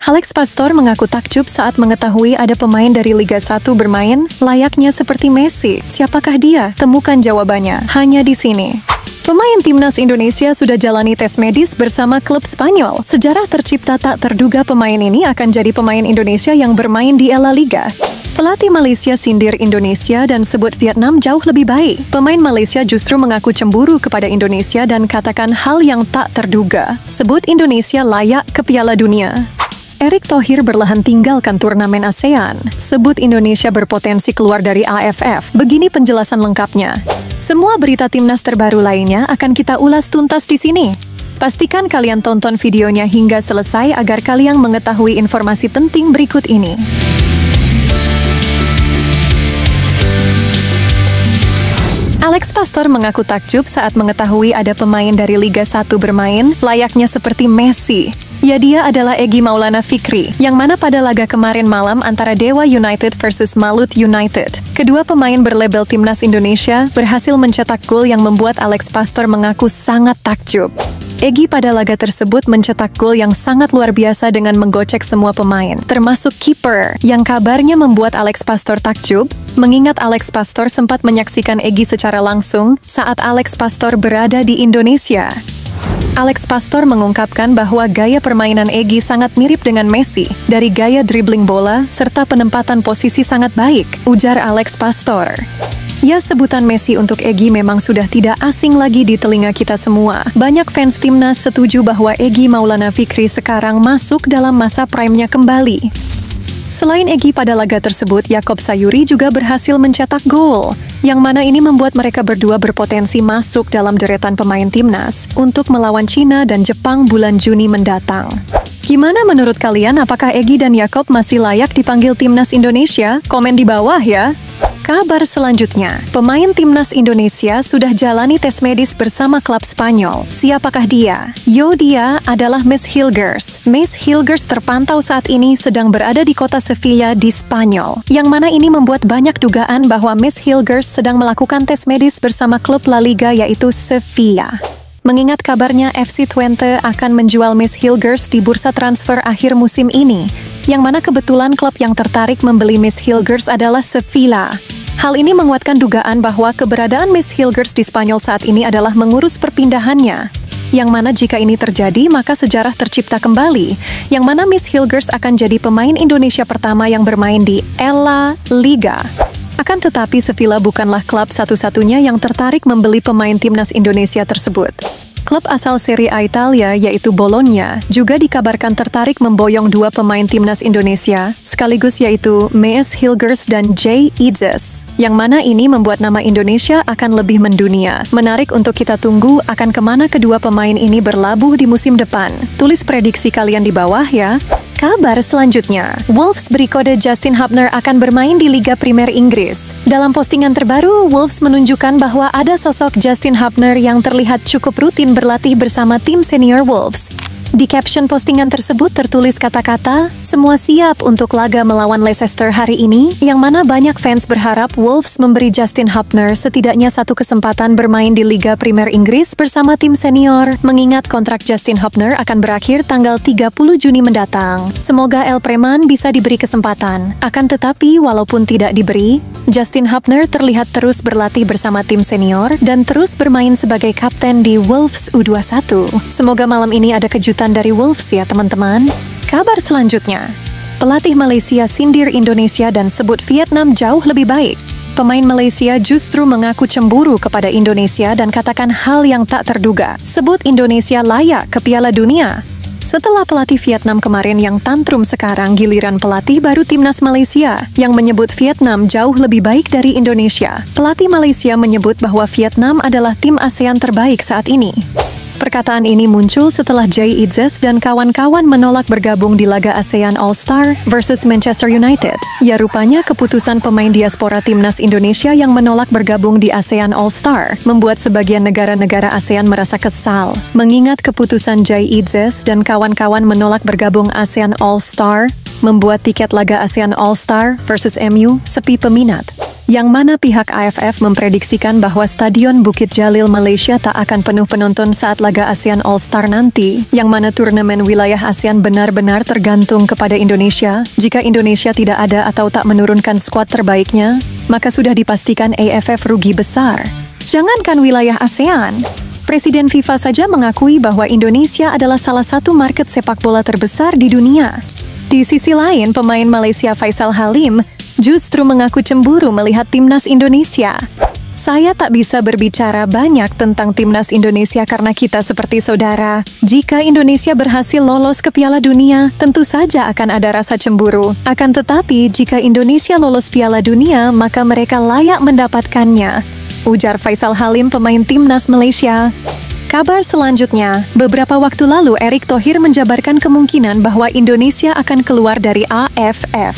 Alex Pastor mengaku takjub saat mengetahui ada pemain dari Liga 1 bermain layaknya seperti Messi. Siapakah dia? Temukan jawabannya hanya di sini. Pemain timnas Indonesia sudah jalani tes medis bersama klub Spanyol. Sejarah tercipta tak terduga pemain ini akan jadi pemain Indonesia yang bermain di La Liga. Pelatih Malaysia sindir Indonesia dan sebut Vietnam jauh lebih baik. Pemain Malaysia justru mengaku cemburu kepada Indonesia dan katakan hal yang tak terduga. Sebut Indonesia layak ke Piala Dunia. Erick Thohir berlahan tinggalkan turnamen ASEAN. Sebut Indonesia berpotensi keluar dari AFF. Begini penjelasan lengkapnya. Semua berita timnas terbaru lainnya akan kita ulas tuntas di sini. Pastikan kalian tonton videonya hingga selesai agar kalian mengetahui informasi penting berikut ini. Alex Pastor mengaku takjub saat mengetahui ada pemain dari Liga 1 bermain layaknya seperti Messi. Ya, dia adalah Egy Maulana Fikri, yang mana pada laga kemarin malam antara Dewa United versus Malut United, kedua pemain berlabel Timnas Indonesia berhasil mencetak gol yang membuat Alex Pastor mengaku sangat takjub. Egy pada laga tersebut mencetak gol yang sangat luar biasa dengan menggocek semua pemain, termasuk kiper, yang kabarnya membuat Alex Pastor takjub, mengingat Alex Pastor sempat menyaksikan Egy secara langsung saat Alex Pastor berada di Indonesia. Alex Pastor mengungkapkan bahwa gaya permainan Egy sangat mirip dengan Messi, dari gaya dribbling bola serta penempatan posisi sangat baik, ujar Alex Pastor. Ya, sebutan Messi untuk Egy memang sudah tidak asing lagi di telinga kita semua. Banyak fans timnas setuju bahwa Egy Maulana Fikri sekarang masuk dalam masa prime-nya kembali. Selain Egy pada laga tersebut, Yaakob Sayuri juga berhasil mencetak gol, yang mana ini membuat mereka berdua berpotensi masuk dalam deretan pemain timnas untuk melawan Cina dan Jepang bulan Juni mendatang. Gimana menurut kalian, apakah Egy dan Yaakob masih layak dipanggil timnas Indonesia? Komen di bawah ya! Kabar selanjutnya, pemain timnas Indonesia sudah jalani tes medis bersama klub Spanyol. Siapakah dia? Dia adalah Miss Hilgers. Miss Hilgers terpantau saat ini sedang berada di kota Sevilla di Spanyol, yang mana ini membuat banyak dugaan bahwa Miss Hilgers sedang melakukan tes medis bersama klub La Liga yaitu Sevilla. Mengingat kabarnya FC Twente akan menjual Miss Hilgers di bursa transfer akhir musim ini, yang mana kebetulan klub yang tertarik membeli Miss Hilgers adalah Sevilla. Hal ini menguatkan dugaan bahwa keberadaan Miss Hilgers di Spanyol saat ini adalah mengurus perpindahannya. Yang mana jika ini terjadi, maka sejarah tercipta kembali, yang mana Miss Hilgers akan jadi pemain Indonesia pertama yang bermain di La Liga. Akan tetapi Sevilla bukanlah klub satu-satunya yang tertarik membeli pemain timnas Indonesia tersebut. Klub asal Serie A Italia yaitu Bologna juga dikabarkan tertarik memboyong dua pemain timnas Indonesia, sekaligus yaitu Miss Hilgers dan Jay Idzes, yang mana ini membuat nama Indonesia akan lebih mendunia. Menarik untuk kita tunggu akan kemana kedua pemain ini berlabuh di musim depan. Tulis prediksi kalian di bawah ya. Kabar selanjutnya, Wolves beri kode Justin Hubner akan bermain di Liga Primer Inggris. Dalam postingan terbaru, Wolves menunjukkan bahwa ada sosok Justin Hubner yang terlihat cukup rutin berlatih bersama tim senior Wolves. Di caption postingan tersebut tertulis kata-kata, "Semua siap untuk laga melawan Leicester hari ini," yang mana banyak fans berharap Wolves memberi Justin Hubner setidaknya satu kesempatan bermain di Liga Primer Inggris bersama tim senior, mengingat kontrak Justin Hubner akan berakhir tanggal 30 Juni mendatang. Semoga El Preman bisa diberi kesempatan. Akan tetapi, walaupun tidak diberi, Justin Hubner terlihat terus berlatih bersama tim senior dan terus bermain sebagai kapten di Wolves U21. Semoga malam ini ada kejutan dari Wolves ya teman-teman. Kabar selanjutnya, pelatih Malaysia sindir Indonesia dan sebut Vietnam jauh lebih baik. Pemain Malaysia justru mengaku cemburu kepada Indonesia dan katakan hal yang tak terduga. Sebut Indonesia layak ke Piala Dunia. Setelah pelatih Vietnam kemarin yang tantrum, sekarang giliran pelatih baru timnas Malaysia yang menyebut Vietnam jauh lebih baik dari Indonesia. Pelatih Malaysia menyebut bahwa Vietnam adalah tim ASEAN terbaik saat ini. Perkataan ini muncul setelah Jay Idzes dan kawan-kawan menolak bergabung di laga ASEAN All-Star versus Manchester United. Ya, rupanya keputusan pemain diaspora timnas Indonesia yang menolak bergabung di ASEAN All-Star membuat sebagian negara-negara ASEAN merasa kesal. Mengingat keputusan Jay Idzes dan kawan-kawan menolak bergabung ASEAN All-Star membuat tiket laga ASEAN All-Star versus MU sepi peminat. yang mana pihak AFF memprediksikan bahwa Stadion Bukit Jalil Malaysia tak akan penuh penonton saat laga ASEAN All-Star nanti, yang mana turnamen wilayah ASEAN benar-benar tergantung kepada Indonesia. Jika Indonesia tidak ada atau tak menurunkan skuad terbaiknya, maka sudah dipastikan AFF rugi besar. Jangankan wilayah ASEAN, Presiden FIFA saja mengakui bahwa Indonesia adalah salah satu market sepak bola terbesar di dunia. Di sisi lain, pemain Malaysia Faisal Halim justru mengaku cemburu melihat timnas Indonesia. Saya tak bisa berbicara banyak tentang timnas Indonesia karena kita seperti saudara. Jika Indonesia berhasil lolos ke Piala Dunia, tentu saja akan ada rasa cemburu. Akan tetapi, jika Indonesia lolos Piala Dunia, maka mereka layak mendapatkannya, ujar Faisal Halim, pemain timnas Malaysia. Kabar selanjutnya, beberapa waktu lalu Erick Thohir menjabarkan kemungkinan bahwa Indonesia akan keluar dari AFF.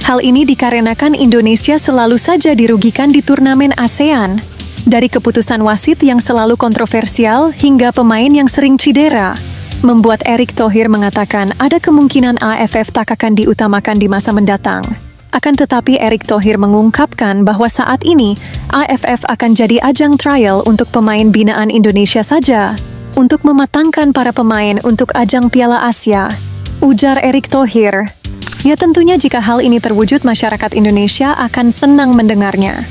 Hal ini dikarenakan Indonesia selalu saja dirugikan di turnamen ASEAN. Dari keputusan wasit yang selalu kontroversial hingga pemain yang sering cedera, membuat Erick Thohir mengatakan ada kemungkinan AFF tak akan diutamakan di masa mendatang. Akan tetapi Erick Thohir mengungkapkan bahwa saat ini AFF akan jadi ajang trial untuk pemain binaan Indonesia saja, untuk mematangkan para pemain untuk ajang Piala Asia, ujar Erick Thohir. Ya tentunya jika hal ini terwujud, masyarakat Indonesia akan senang mendengarnya.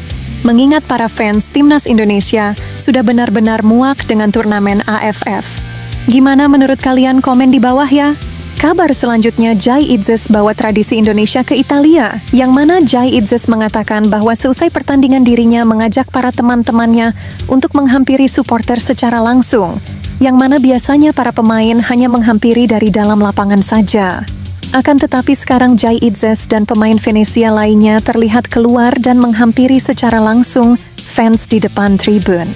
Mengingat para fans timnas Indonesia sudah benar-benar muak dengan turnamen AFF. Gimana menurut kalian? Komen di bawah ya. Kabar selanjutnya, Jai Itzes bawa tradisi Indonesia ke Italia, yang mana Jai Itzes mengatakan bahwa seusai pertandingan dirinya mengajak para teman-temannya untuk menghampiri supporter secara langsung, yang mana biasanya para pemain hanya menghampiri dari dalam lapangan saja. Akan tetapi sekarang Jai Itzes dan pemain Venesia lainnya terlihat keluar dan menghampiri secara langsung fans di depan tribun.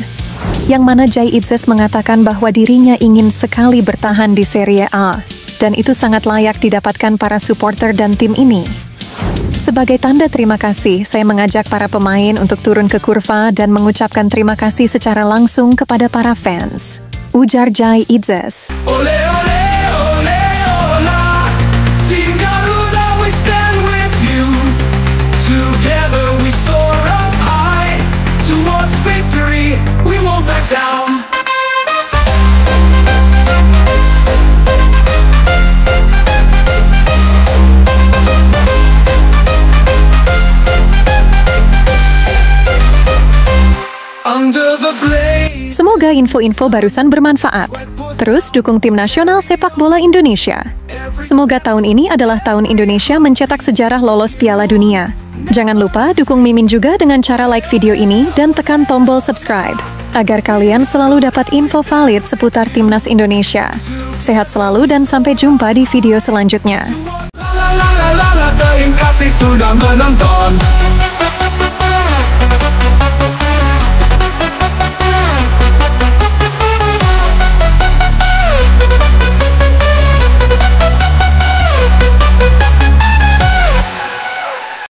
Yang mana Jai Itzes mengatakan bahwa dirinya ingin sekali bertahan di Serie A, dan itu sangat layak didapatkan para supporter dan tim ini. Sebagai tanda terima kasih, saya mengajak para pemain untuk turun ke kurva dan mengucapkan terima kasih secara langsung kepada para fans, ujar Jai Itzes. Ole, ole, ole, ola. Team Garuda, we stand with you. Together we soar up high. Towards victory, we won't back down. Semoga info-info barusan bermanfaat. Terus dukung tim nasional sepak bola Indonesia. Semoga tahun ini adalah tahun Indonesia mencetak sejarah lolos Piala Dunia. Jangan lupa dukung Mimin juga dengan cara like video ini dan tekan tombol subscribe, agar kalian selalu dapat info valid seputar timnas Indonesia. Sehat selalu dan sampai jumpa di video selanjutnya. Terima kasih sudah menonton.